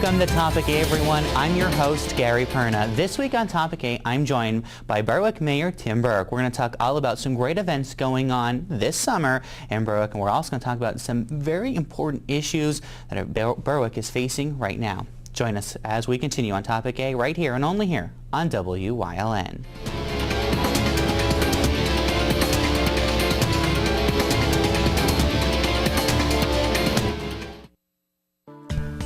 Welcome to Topic A, everyone. I'm your host, Gary Perna. This week on Topic A, I'm joined by Berwick Mayor Tim Burke. We're going to talk all about some great events going on this summer in Berwick, and we're also going to talk about some very important issues that Berwick is facing right now. Join us as we continue on Topic A right here and only here on WYLN.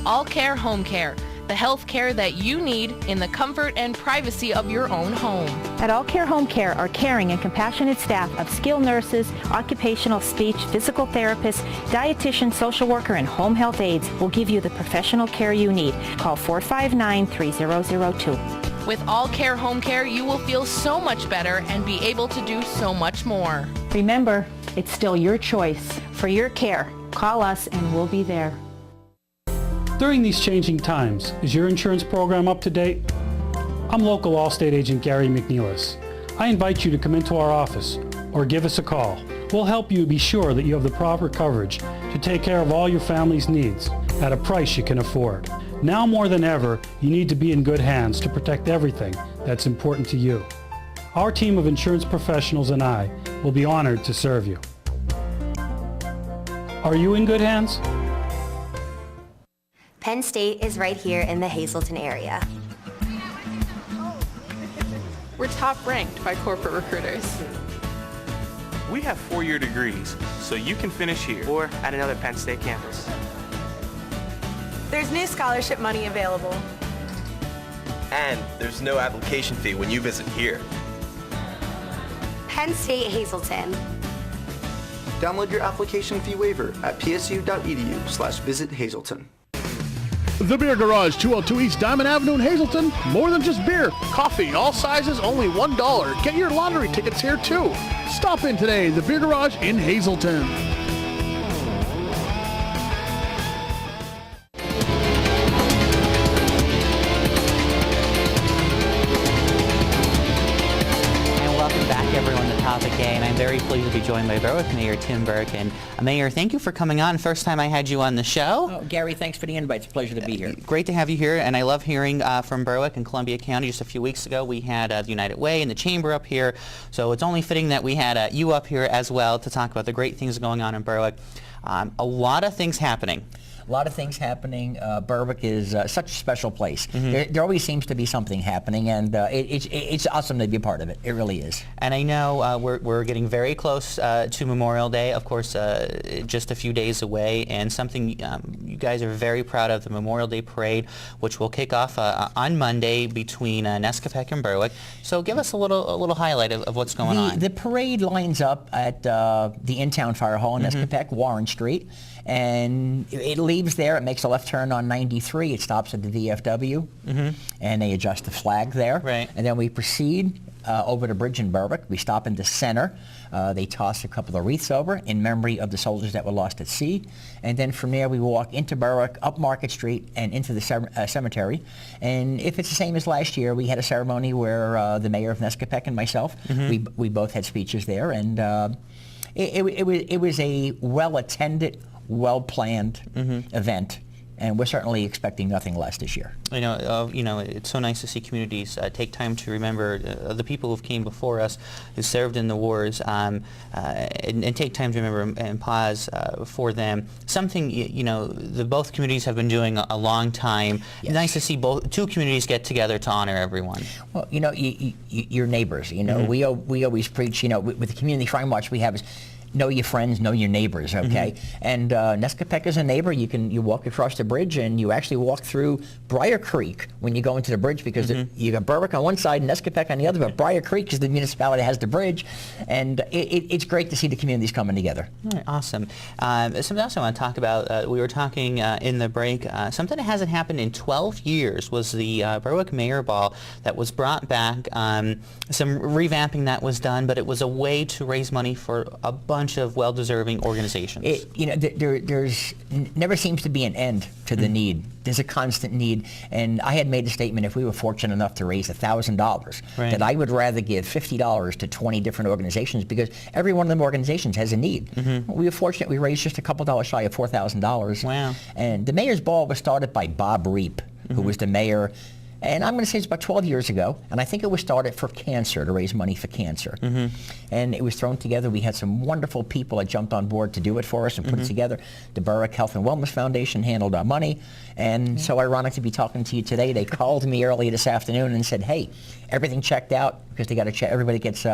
All Care Home Care, the health care that you need in the comfort and privacy of your own home. At All Care Home Care, our caring and compassionate staff of skilled nurses, occupational speech, physical therapists, dietitian, social worker, and home health aides will give you the professional care you need. Call 459-3002. With All Care Home Care, you will feel so much better and be able to do so much more. Remember, it's still your choice. For your care, call us and we'll be there. During these changing times, is your insurance program up to date? I'm local Allstate agent Gary McNeilis. I invite you to come into our office or give us a call. We'll help you be sure that you have the proper coverage to take care of all your family's needs at a price you can afford. Now more than ever, you need to be in good hands to protect everything that's important to you. Our team of insurance professionals and I will be honored to serve you. Are you in good hands? Penn State is right here in the Hazleton area. We're top ranked by corporate recruiters. We have four-year degrees, so you can finish here or at another Penn State campus. There's new scholarship money available. And there's no application fee when you visit here. Penn State Hazleton. Download your application fee waiver at psu.edu/visit Hazleton. The Beer Garage, 202 East Diamond Avenue in Hazleton. More than just beer. Coffee, all sizes, only $1. Get your lottery tickets here, too. Stop in today. The Beer Garage in Hazleton. Topic A, and I'm very pleased to be joined by Berwick Mayor Tim Burke. And Mayor, thank you for coming on. First time I had you on the show. Oh, Gary, thanks for the invite. It's a pleasure to be here. Great to have you here, and I love hearing from Berwick and Columbia County. Just a few weeks ago, we had the United Way and the Chamber up here, so it's only fitting that we had you up here as well to talk about the great things going on in Berwick. A lot of things happening. A lot of things happening. Berwick is such a special place. Mm-hmm. There always seems to be something happening, and it's awesome to be a part of it. It really is. And I know we're getting very close to Memorial Day, of course, just a few days away, and something you guys are very proud of, the Memorial Day Parade, which will kick off on Monday between Nescopec and Berwick. So give us a little highlight of what's going on. The parade lines up at the In-Town Fire Hall in Nescopec, Warren Street. And it leaves there, it makes a left turn on 93, it stops at the VFW, and they adjust the flag there. Right. And then we proceed over the bridge in Berwick. We stop in the center. They toss a couple of wreaths over in memory of the soldiers that were lost at sea. And then from there we walk into Berwick, up Market Street, and into the cemetery. And if it's the same as last year, we had a ceremony where the mayor of Nescopec and myself, we both had speeches there. And it was a well-attended, well-planned event, and we're certainly expecting nothing less this year. You know, it's so nice to see communities take time to remember the people who came before us, who served in the wars, and take time to remember and pause for them. Something both communities have been doing a long time. Yes. Nice to see two communities get together to honor everyone. Well, your neighbors. We always preach. With the community crime watch we have is, know your friends, know your neighbors, okay? And Nescopec is a neighbor. You walk across the bridge, and you actually walk through Briar Creek when you go into the bridge, because you got Berwick on one side and Nescopec on the other, but Briar Creek is the municipality that has the bridge, and it's great to see the communities coming together. All right, awesome. Something else I want to talk about, we were talking in the break, something that hasn't happened in 12 years was the Berwick Mayor Ball that was brought back. Some revamping that was done, but it was a way to raise money for a bunch bunch of well-deserving organizations. There's never seems to be an end to the need. There's a constant need, and I had made a statement, if we were fortunate enough to raise $1,000, that I would rather give $50 to 20 different organizations, because every one of them organizations has a need. We were fortunate, we raised just a couple dollars shy of $4,000. Wow. And the Mayor's Ball was started by Bob Reap, who was the mayor. And I'm going to say it's about 12 years ago, and I think it was started for cancer, to raise money for cancer. And it was thrown together. We had some wonderful people that jumped on board to do it for us and put it together. The Berwick Health and Wellness Foundation handled our money. And so ironic to be talking to you today. They called me earlier this afternoon and said, hey, everything checked out, because they got to check. Everybody gets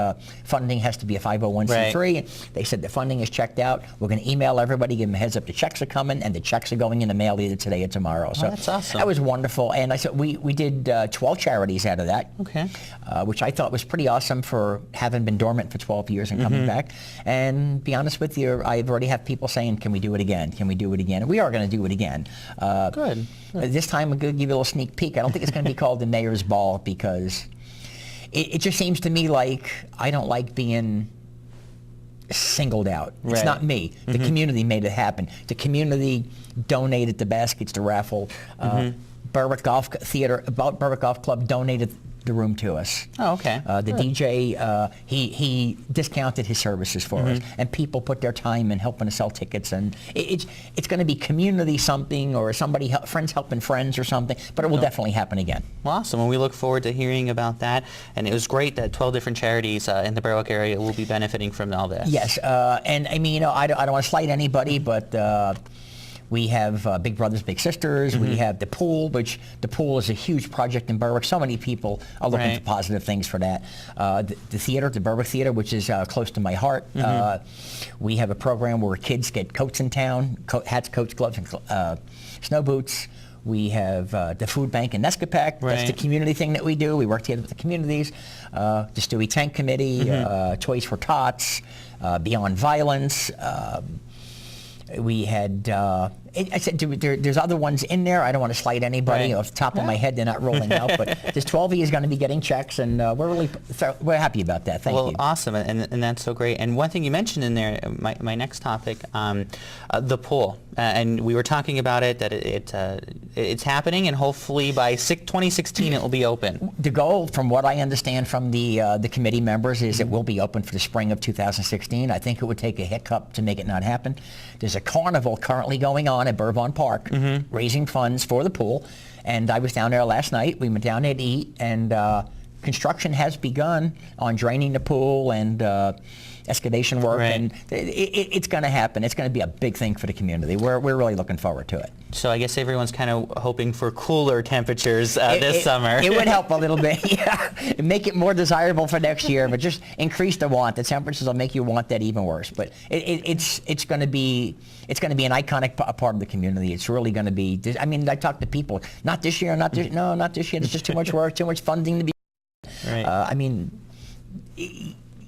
funding has to be a 501c3. They said the funding is checked out. We're going to email everybody, give them a heads up. The checks are coming, and the checks are going in the mail either today or tomorrow. So that's awesome. That was wonderful. And I said we did 12 charities out of that, which I thought was pretty awesome for having been dormant for 12 years and coming back. And be honest with you, I've already have people saying, can we do it again? Can we do it again? And we are going to do it again. Good. This time I'm going to give you a little sneak peek. I don't think it's going to be called the Mayor's Ball, because it just seems to me like I don't like being singled out. It's not me. The community made it happen. The community donated the baskets to raffle. Berwick Golf Club donated the room to us. Oh, okay. The DJ, he discounted his services for us, and people put their time in helping to sell tickets, and it's going to be community something, or friends helping friends or something, but it will definitely happen again. Well, awesome. And we look forward to hearing about that. And it was great that 12 different charities in the Berwick area will be benefiting from all this. Yes, and I mean, I don't want to slight anybody, but we have Big Brothers Big Sisters. We have the pool, which the pool is a huge project in Berwick. So many people are looking for positive things for that. The theater, the Berwick Theater, which is close to my heart. We have a program where kids get coats in town, hats, coats, gloves, and snow boots. We have the food bank in Nescapac. That's the community thing that we do. We work together with the communities. The Stewie Tank Committee, Toys for Tots, Beyond Violence. We had, I said, there's other ones in there. I don't want to slight anybody. Off the top of my head, they're not rolling out. But this 12E is going to be getting checks, and we're happy about that. Thank you. Well, awesome, and that's so great. And one thing you mentioned in there, my next topic, the pool. And we were talking about it, that it's happening, and hopefully by 2016 it will be open. The goal, from what I understand from the committee members, is it will be open for the spring of 2016. I think it would take a hiccup to make it not happen. There's a carnival currently going on at Bourbon Park, raising funds for the pool. And I was down there last night. We went down there to eat, and construction has begun on draining the pool and excavation work, and it's going to happen. It's going to be a big thing for the community. We're really looking forward to it. So I guess everyone's kind of hoping for cooler temperatures this summer. It would help a little bit, make it more desirable for next year, but just increase the want. The temperatures will make you want that even worse. But it's going to be an iconic part of the community. It's really going to be. I mean, I talk to people. Not this year. Not this year. There's just too much work, too much funding to be. I mean.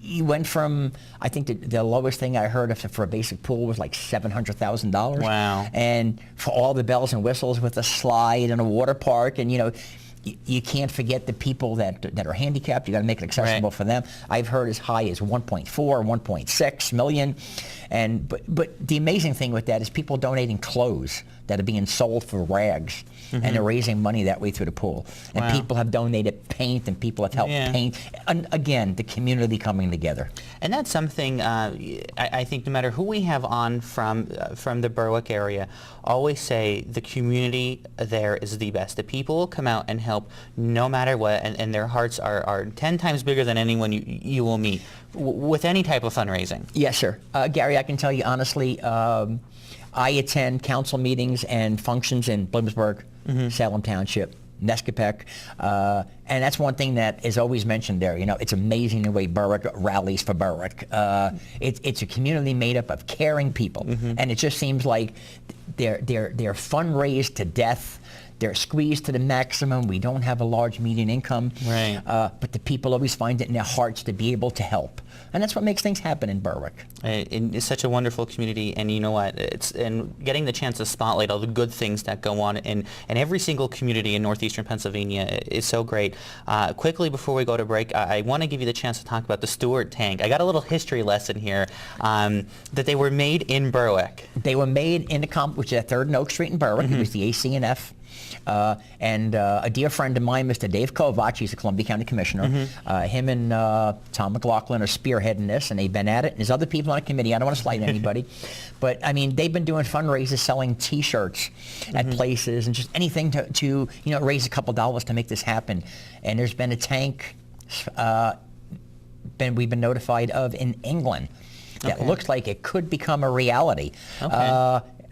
You went from, I think the lowest thing I heard for a basic pool was like $700,000. Wow. And for all the bells and whistles with a slide and a water park, and you can't forget the people that are handicapped. You got to make it accessible for them. I've heard as high as 1.4, 1.6 million. But the amazing thing with that is people donating clothes that are being sold for rags, and they're raising money that way through the pool. And people have donated paint, and people have helped paint. And again, the community coming together. And that's something I think no matter who we have on from the Berwick area, always say the community there is the best. The people will come out and help no matter what, and their hearts are 10 times bigger than anyone you will meet with any type of fundraising. Yes, sir. Gary, I can tell you honestly, I attend council meetings and functions in Bloomsburg, Salem Township, Nescapac, and that's one thing that is always mentioned there. It's amazing the way Berwick rallies for Berwick. It's a community made up of caring people, and it just seems like they're fundraised to death. they're squeezed to the maximum. We don't have a large median income. Right. But the people always find it in their hearts to be able to help. And that's what makes things happen in Berwick. It's such a wonderful community, and you know what? And getting the chance to spotlight all the good things that go on in every single community in northeastern Pennsylvania is so great. Quickly before we go to break, I want to give you the chance to talk about the Stewart tank. I got a little history lesson here that they were made in Berwick. They were made in the which is at 3rd and Oak Street in Berwick. It was the AC&F. And a dear friend of mine, Mr. Dave Kovach, he's a Columbia County Commissioner. Him and Tom McLaughlin are spearheading this, and they've been at it. And there's other people on the committee. I don't want to slight anybody. But, I mean, they've been doing fundraisers, selling T-shirts at places, and just anything to raise a couple dollars to make this happen. And there's been a tank we've been notified of in England that looks like it could become a reality.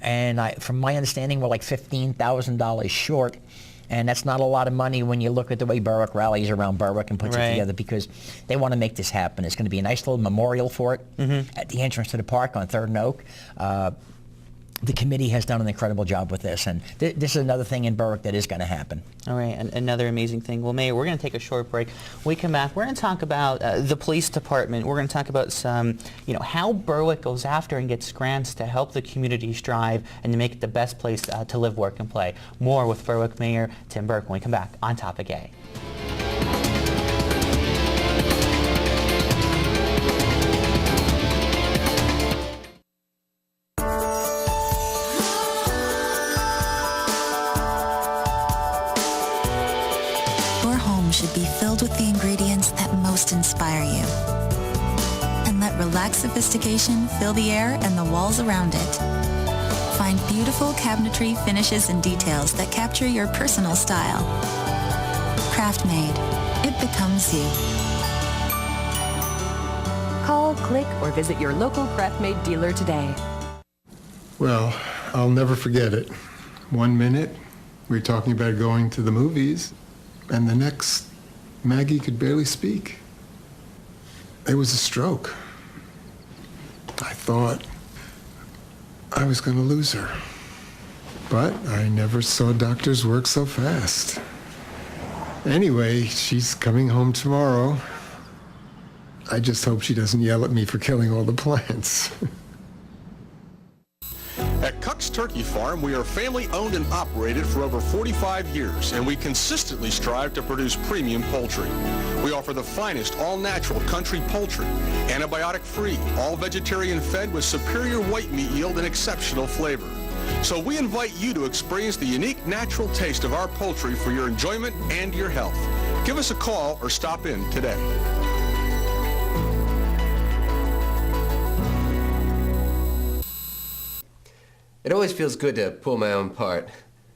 And from my understanding, we're like $15,000 short. And that's not a lot of money when you look at the way Berwick rallies around Berwick and puts it together, because they want to make this happen. It's going to be a nice little memorial for it at the entrance to the park on 3rd and Oak. The committee has done an incredible job with this, and this is another thing in Berwick that is going to happen. All right, another amazing thing. Well, Mayor, we're going to take a short break. When we come back, we're going to talk about the police department. We're going to talk about some, how Berwick goes after and gets grants to help the community strive and to make it the best place to live, work, and play. More with Berwick Mayor Tim Burke when we come back on Topic A. Should be filled with the ingredients that most inspire you. And let relaxed sophistication fill the air and the walls around it. Find beautiful cabinetry, finishes, and details that capture your personal style. Craft Made. It becomes you. Call, click, or visit your local Craft Made dealer today. Well, I'll never forget it. 1 minute, we're talking about going to the movies, and the next, Maggie could barely speak. It was a stroke. I thought I was going to lose her. But I never saw doctors work so fast. Anyway, she's coming home tomorrow. I just hope she doesn't yell at me for killing all the plants. At Cuck's Turkey Farm, we are family-owned and operated for over 45 years, and we consistently strive to produce premium poultry. We offer the finest all-natural country poultry, antibiotic-free, all-vegetarian fed with superior white meat yield and exceptional flavor. So we invite you to experience the unique natural taste of our poultry for your enjoyment and your health. Give us a call or stop in today. It always feels good to pull my own part.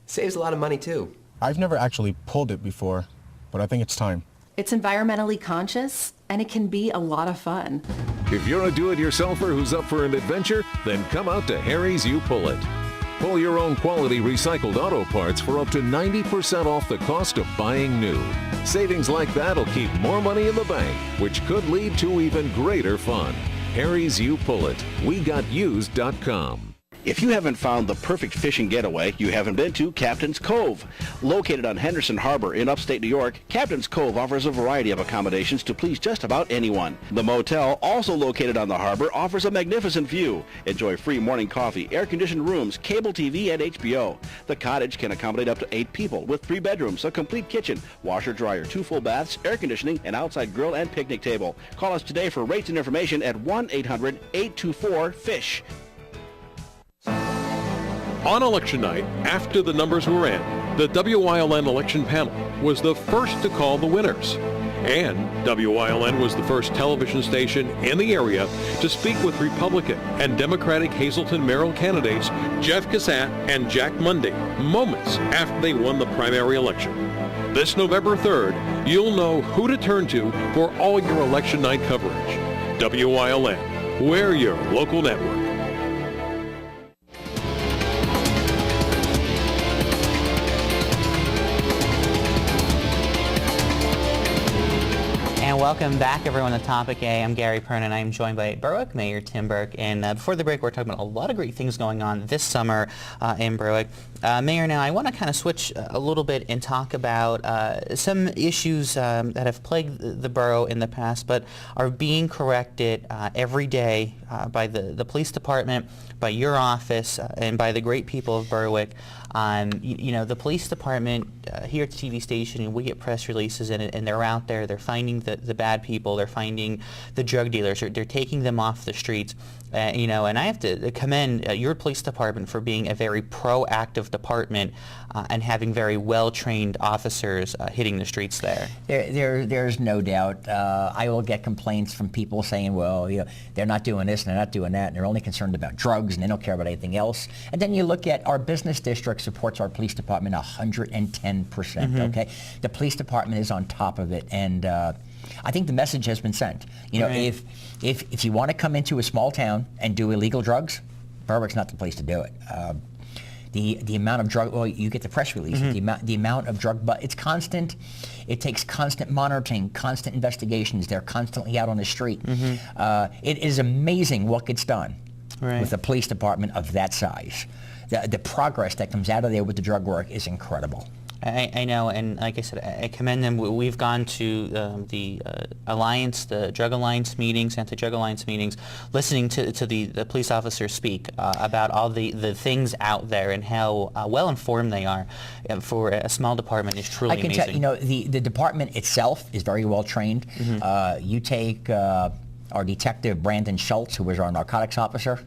Saves a lot of money, too. I've never actually pulled it before, but I think it's time. It's environmentally conscious, and it can be a lot of fun. If you're a do-it-yourselfer who's up for an adventure, then come out to Harry's You Pull It. Pull your own quality recycled auto parts for up to 90% off the cost of buying new. Savings like that will keep more money in the bank, which could lead to even greater fun. Harry's You Pull It. WeGotUsed.com. If you haven't found the perfect fishing getaway, you haven't been to Captain's Cove. Located on Henderson Harbor in upstate New York, Captain's Cove offers a variety of accommodations to please just about anyone. The motel, also located on the harbor, offers a magnificent view. Enjoy free morning coffee, air-conditioned rooms, cable TV, and HBO. The cottage can accommodate up to 8 people with 3 bedrooms, a complete kitchen, washer-dryer, 2 full baths, air conditioning, an outside grill, and picnic table. Call us today for rates and information at 1-800-824-FISH. On election night, after the numbers were in, the WYLN election panel was the first to call the winners. And WYLN was the first television station in the area to speak with Republican and Democratic Hazleton mayoral candidates Jeff Cassatt and Jack Mundy moments after they won the primary election. This November 3rd, you'll know who to turn to for all your election night coverage. WYLN, we're your local network. Welcome back, everyone, to Topic A. I'm Gary Perna, and I'm joined by Berwick Mayor Tim Burke. And before the break, we're talking about a lot of great things going on this summer in Berwick. Mayor, now I want to kind of switch a little bit and talk about some issues that have plagued the borough in the past, but are being corrected every day by the police department, by your office, and by the great people of Berwick. You know, the police department here at the TV station, and we get press releases, and they're out there. They're finding the bad people. They're finding the drug dealers. They're taking them off the streets. You know, and I have to commend your police department for being a very proactive department and having very well-trained officers hitting the streets there. There's no doubt. I will get complaints from people saying, well, you know, they're not doing this and they're not doing that, and they're only concerned about drugs and they don't care about anything else. And then you look at our business district supports our police department 110%. Okay, the police department is on top of it, and I think the message has been sent. You know, if you want to come into a small town and do illegal drugs, Berwick's not the place to do it. The amount of drug, well, you get the press release, the amount of drug, but it's constant. It takes constant monitoring, constant investigations. They're constantly out on the street. It is amazing what gets done with a police department of that size. The progress that comes out of there with the drug work is incredible. I know, and like I said, I commend them. We've gone to the Alliance, the Drug Alliance meetings, Anti-Drug Alliance meetings, listening to the police officers speak about all the things out there and how well informed they are. For a small department is truly amazing. I can tell you know, the department itself is very well trained. You take our detective Brandon Schultz, who was our narcotics officer.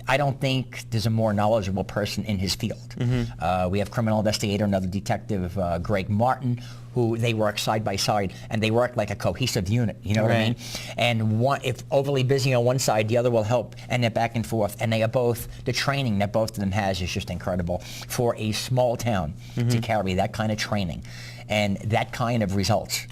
I don't think there's a more knowledgeable person in his field. We have criminal investigator, another detective, Greg Martin, who they work side by side, and they work like a cohesive unit, you know what I mean? And one, if overly busy on one side, the other will help, and they're back and forth, and they are both, the training that both of them has is just incredible for a small town to carry that kind of training and that kind of results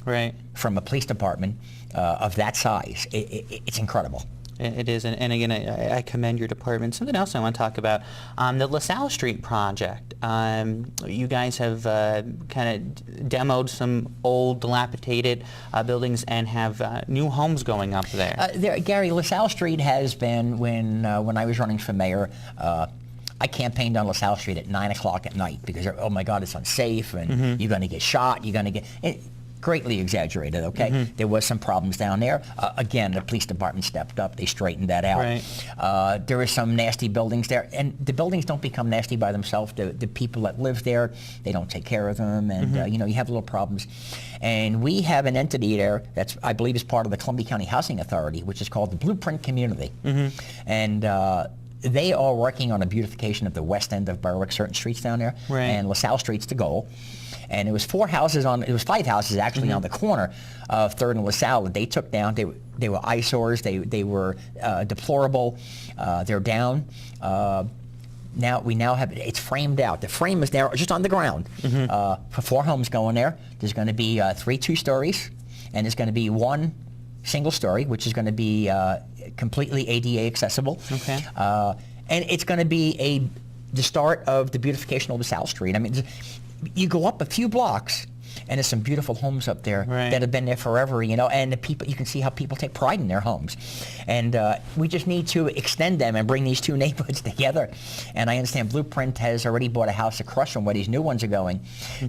from a police department of that size. It's incredible. It is, and again, I commend your department. Something else I want to talk about, the LaSalle Street project. You guys have kind of demoed some old, dilapidated buildings and have new homes going up there. Gary, LaSalle Street has been, when I was running for mayor, I campaigned on LaSalle Street at 9 o'clock at night because, oh my God, it's unsafe, and you're going to get shot, you're going to get... Greatly exaggerated, okay? There was some problems down there. Again, the police department stepped up. They straightened that out. There are some nasty buildings there, and the buildings don't become nasty by themselves. The people that live there, they don't take care of them, and you know, you have little problems. And we have an entity there that's, I believe, is part of the Columbia County Housing Authority, which is called the Blueprint Community. And they are working on a beautification of the west end of Berwick, certain streets down there, and LaSalle Street's the goal. And it was 5 houses actually on the corner of 3rd and LaSalle that they took down. They were eyesores. They were deplorable. They're down. Now we have it's framed out. The frame is there just on the ground for 4 homes going there. There's going to be 3 2-stories, and there's going to be 1 single story, which is going to be completely ADA accessible. And it's going to be the start of the beautification of LaSalle Street. I mean, you go up a few blocks, and there's some beautiful homes up there that have been there forever, you know, and the people, you can see how people take pride in their homes. And we just need to extend them and bring these 2 neighborhoods together. And I understand Blueprint has already bought a house across from where these new ones are going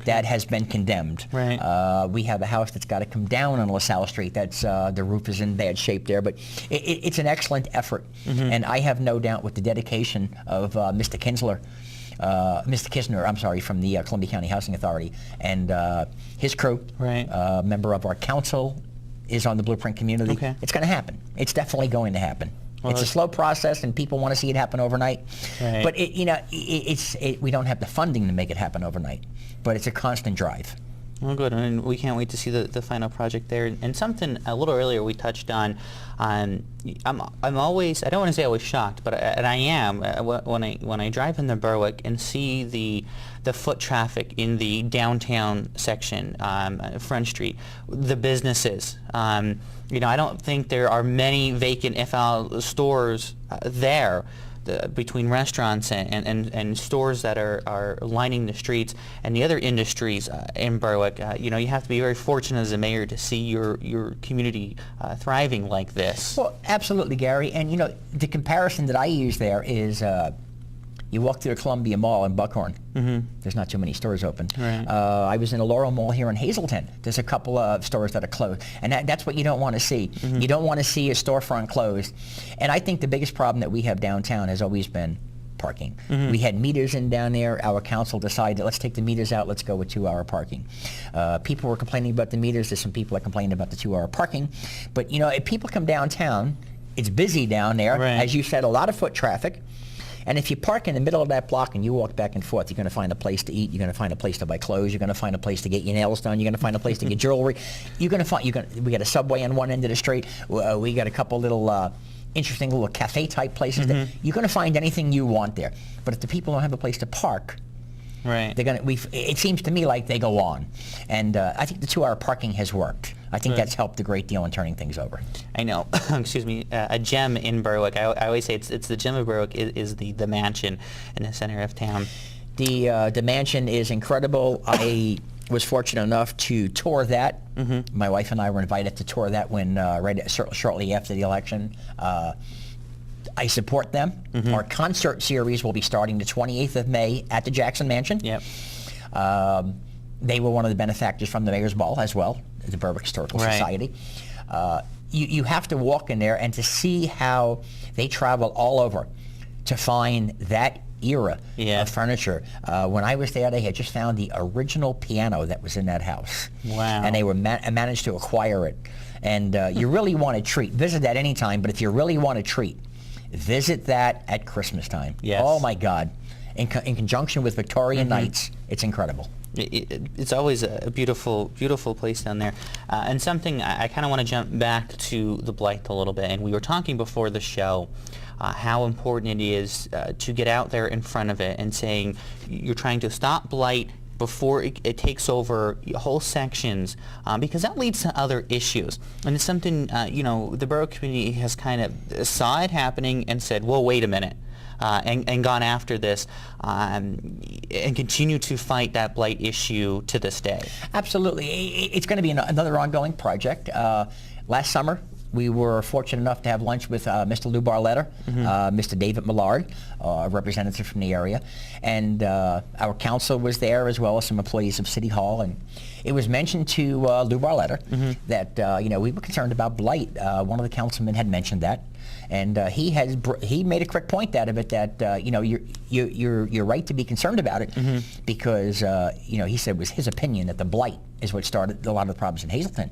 that has been condemned. We have a house that's got to come down on LaSalle Street. That's the roof is in bad shape there, but it's an excellent effort. And I have no doubt with the dedication of Mr. Kisner, I'm sorry, from the Columbia County Housing Authority, and his crew, member of our council, is on the Blueprint Community. It's going to happen. It's definitely going to happen. Well, it's a slow process, and people want to see it happen overnight. But you know, we don't have the funding to make it happen overnight. But it's a constant drive. Well, good, and we can't wait to see the final project there. And something a little earlier we touched on. I'm always, I don't want to say always shocked, but I am when I drive into Berwick and see the foot traffic in the downtown section, Front Street, the businesses. You know, I don't think there are many vacant FL stores there. between restaurants and stores that are lining the streets and the other industries in Berwick, you have to be very fortunate as a mayor to see your community thriving like this. Well, absolutely, Gary. And the comparison that I use there is you walk through the Columbia Mall in Buckhorn. There's not too many stores open. Right. I was in the Laurel Mall here in Hazelton. There's a couple of stores that are closed. And that's what you don't want to see. You don't want to see a storefront closed. And I think the biggest problem that we have downtown has always been parking. We had meters in down there. Our council decided, let's take the meters out, let's go with 2-hour parking. People were complaining about the meters. There's some people that complained about the 2-hour parking. But if people come downtown, it's busy down there. Right. As you said, a lot of foot traffic. And if you park in the middle of that block and you walk back and forth, you're going to find a place to eat. You're going to find a place to buy clothes. You're going to find a place to get your nails done. You're going to find a place to get jewelry. We got a Subway on one end of the street. We got a couple little interesting little cafe type places. You're going to find anything you want there. But if the people don't have a place to park, right, it seems to me like they go on. And I think the 2-hour parking has worked. I think that's helped a great deal in turning things over. I know. Excuse me. A gem in Berwick. I always say it's the gem of Berwick is the mansion in the center of town. The mansion is incredible. I was fortunate enough to tour that. My wife and I were invited to tour that when shortly after the election. I support them. Our concert series will be starting the 28th of May at the Jackson Mansion. Yep. They were one of the benefactors from the Mayor's Ball as well, the Berwick Historical Society. You have to walk in there and to see how they travel all over to find that era of furniture. When I was there, they had just found the original piano that was in that house. Wow. And they were managed to acquire it. And you really want to treat. Visit that anytime, but if you really want to treat, visit that at Christmas time. Yes. Oh my God. In conjunction with Victorian Nights, it's incredible. It's always a beautiful, beautiful place down there. And something I kind of want to jump back to the blight a little bit. And we were talking before the show how important it is to get out there in front of it and saying you're trying to stop blight before it takes over whole sections, because that leads to other issues. And it's something, the Berwick community has kind of saw it happening and said, well, wait a minute. And gone after this and continue to fight that blight issue to this day. Absolutely. It's going to be another ongoing project. Last summer, we were fortunate enough to have lunch with Mr. Lou Barletta, Mr. David Millard, a representative from the area, and our council was there as well as some employees of City Hall. And it was mentioned to Lou Barletta that we were concerned about blight. One of the councilmen had mentioned that. And he made a quick point out of it that you're right to be concerned about it because he said it was his opinion that the blight is what started a lot of the problems in Hazelton.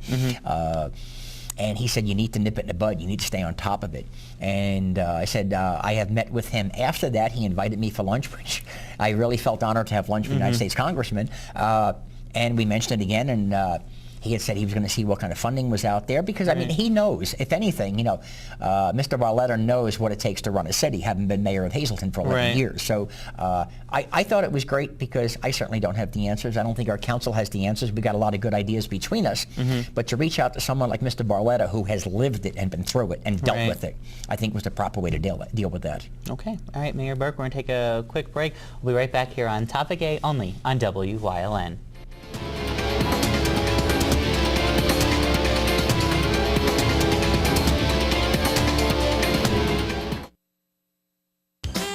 And he said you need to nip it in the bud. You need to stay on top of it. And I said I have met with him after that. He invited me for lunch, which I really felt honored to have lunch with a United States Congressman. And we mentioned it again, and he had said he was going to see what kind of funding was out there because, I mean, he knows, if anything, Mr. Barletta knows what it takes to run a city, having been mayor of Hazelton for 11 years. So I thought it was great because I certainly don't have the answers. I don't think our council has the answers. We got a lot of good ideas between us. But to reach out to someone like Mr. Barletta who has lived it and been through it and dealt with it, I think was the proper way to deal with that. Okay. All right, Mayor Burke, we're going to take a quick break. We'll be right back here on Topic A only on WYLN.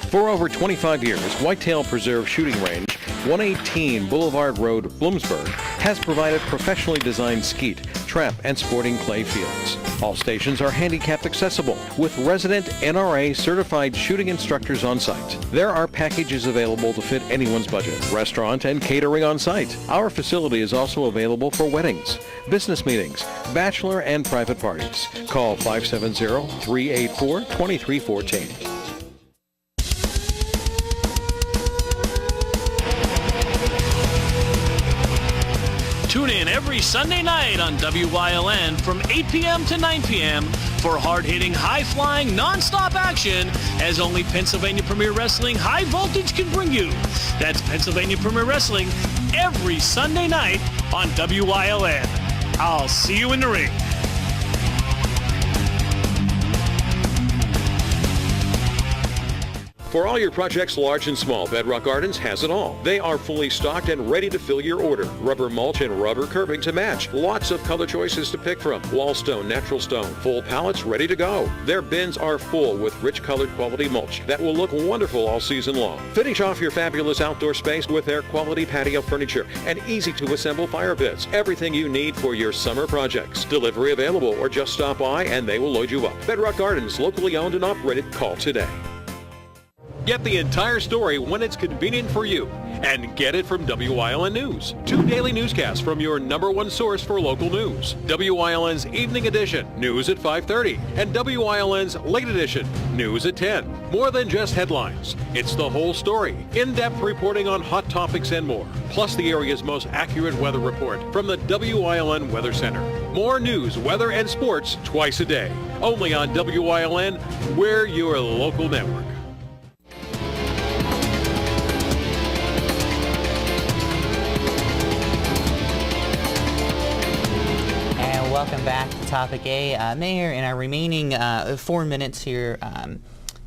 For over 25 years, Whitetail Preserve Shooting Range, 118 Boulevard Road, Bloomsburg, has provided professionally designed skeet, trap, and sporting clay fields. All stations are handicap accessible with resident NRA certified shooting instructors on site. There are packages available to fit anyone's budget, restaurant and catering on site. Our facility is also available for weddings, business meetings, bachelor and private parties. Call 570-384-2314. Tune in every Sunday night on WYLN from 8 p.m. to 9 p.m. for hard-hitting, high-flying, non-stop action as only Pennsylvania Premier Wrestling High Voltage can bring you. That's Pennsylvania Premier Wrestling every Sunday night on WYLN. I'll see you in the ring. For all your projects, large and small, Bedrock Gardens has it all. They are fully stocked and ready to fill your order. Rubber mulch and rubber curbing to match. Lots of color choices to pick from. Wall stone, natural stone, full pallets ready to go. Their bins are full with rich colored quality mulch that will look wonderful all season long. Finish off your fabulous outdoor space with their quality patio furniture and easy to assemble fire pits. Everything you need for your summer projects. Delivery available, or just stop by and they will load you up. Bedrock Gardens, locally owned and operated. Call today. Get the entire story when it's convenient for you. And get it from WILN News. 2 daily newscasts from your #1 source for local news. WILN's Evening Edition, news at 5:30. And WILN's Late Edition, news at 10. More than just headlines. It's the whole story. In-depth reporting on hot topics and more. Plus the area's most accurate weather report from the WILN Weather Center. More news, weather, and sports twice a day. Only on WILN, we're your local network. Welcome back to Topic A. Mayor, in our remaining 4 minutes here,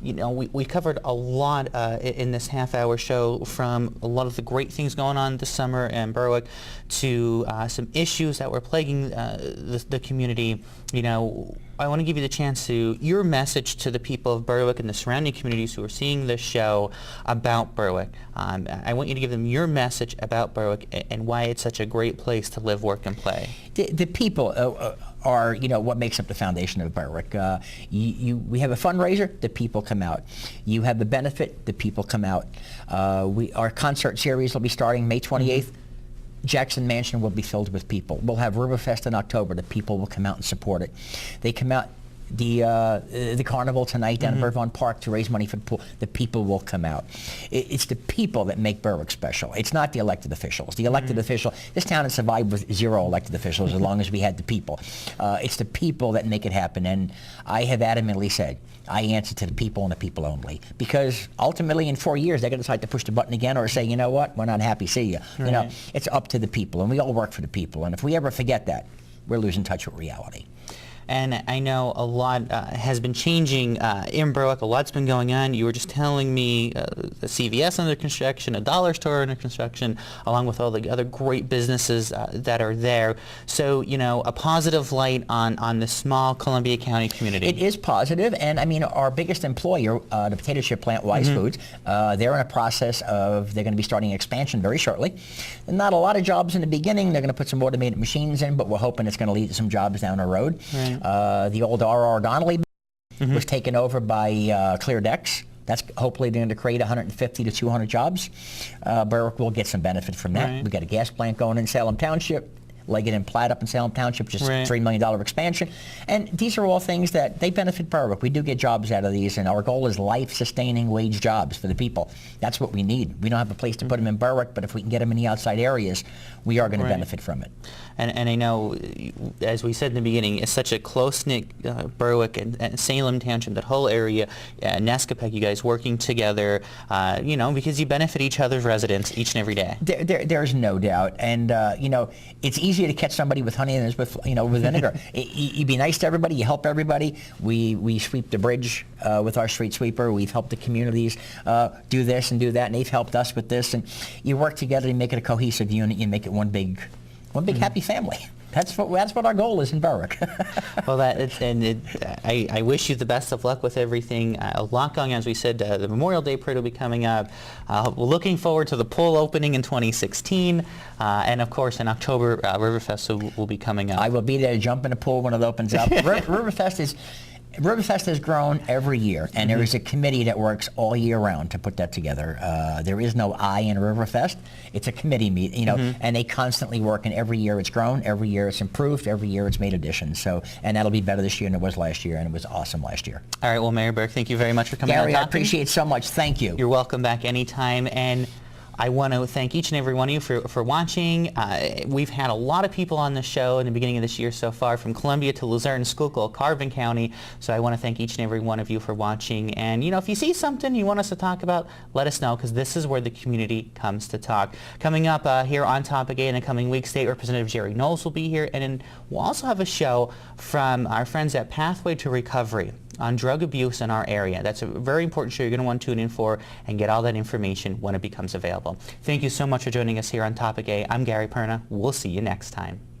we covered a lot in this half-hour show, from a lot of the great things going on this summer in Berwick to some issues that were plaguing the community. I want to give you the chance to, your message to the people of Berwick and the surrounding communities who are seeing this show about Berwick. I want you to give them your message about Berwick and why it's such a great place to live, work, and play. The people are, what makes up the foundation of Berwick. We have a fundraiser, the people come out. You have the benefit, the people come out. Our concert series will be starting May 28th. Jackson Mansion will be filled with people. We'll have Riverfest in October. The people will come out and support it. They come out. The carnival tonight down at Burvon Park to raise money for the pool. The people will come out. It's the people that make Berwick special. It's not the elected officials. The elected official, this town has survived with 0 elected officials as long as we had the people. It's the people that make it happen, and I have adamantly said, I answer to the people and the people only, because ultimately in 4 years they're going to decide to push the button again or say, you know what, we're not happy, see you. Right. It's up to the people, and we all work for the people, and if we ever forget that, we're losing touch with reality. And I know a lot has been changing in Berwick. A lot's been going on. You were just telling me the CVS under construction, a dollar store under construction, along with all the other great businesses that are there. So, a positive light on the small Columbia County community. It is positive, and I mean, our biggest employer, the potato chip plant, Wise Foods, they're in a process of, they're going to be starting expansion very shortly. Not a lot of jobs in the beginning. They're going to put some automated machines in, but we're hoping it's going to lead to some jobs down the road. Right. The old R.R. Donnelly was taken over by Clear Decks. That's hopefully going to create 150 to 200 jobs. Berwick will get some benefit from that. Right. We got a gas plant going in Salem Township. Leggett and Platt up in Salem Township, just $3 million expansion. And these are all things that they benefit Berwick. We do get jobs out of these, and our goal is life-sustaining wage jobs for the people. That's what we need. We don't have a place to put them in Berwick, but if we can get them in the outside areas, we are going to benefit from it. And I know, as we said in the beginning, it's such a close-knit Berwick and Salem Township, that whole area, Nescapec, you guys working together, because you benefit each other's residents each and every day. There's no doubt. And, it's easy to catch somebody with honey and with vinegar. You be nice to everybody. You help everybody. We sweep the bridge with our street sweeper. We've helped the communities do this and do that, and they've helped us with this. And you work together and make it a cohesive unit. You make it one big happy family. That's what our goal is in Berwick. Well, I wish you the best of luck with everything. A lot going on, as we said. The Memorial Day Parade will be coming up. We're looking forward to the pool opening in 2016, and of course in October, Riverfest will be coming up. I will be there to jump in the pool when it opens up. Riverfest has grown every year, and there is a committee that works all year round to put that together. There is no I in Riverfest. It's a committee meet, and they constantly work, and every year it's grown, every year it's improved, every year it's made additions. So, and that'll be better this year than it was last year, and it was awesome last year. All right, well, Mayor Burke, thank you very much for coming on. Gary, I appreciate it so much. Thank you. You're welcome back anytime, and I want to thank each and every one of you for watching. We've had a lot of people on the show in the beginning of this year so far, from Columbia to Luzerne, Schuylkill, Carbon County. So I want to thank each and every one of you for watching. And, if you see something you want us to talk about, let us know, because this is where the community comes to talk. Coming up here on Topic A in the coming weeks, State Representative Jerry Knowles will be here. And then we'll also have a show from our friends at Pathway to Recovery. on drug abuse in our area. That's a very important show you're going to want to tune in for and get all that information when it becomes available. Thank you so much for joining us here on Topic A. I'm Gary Perna. We'll see you next time.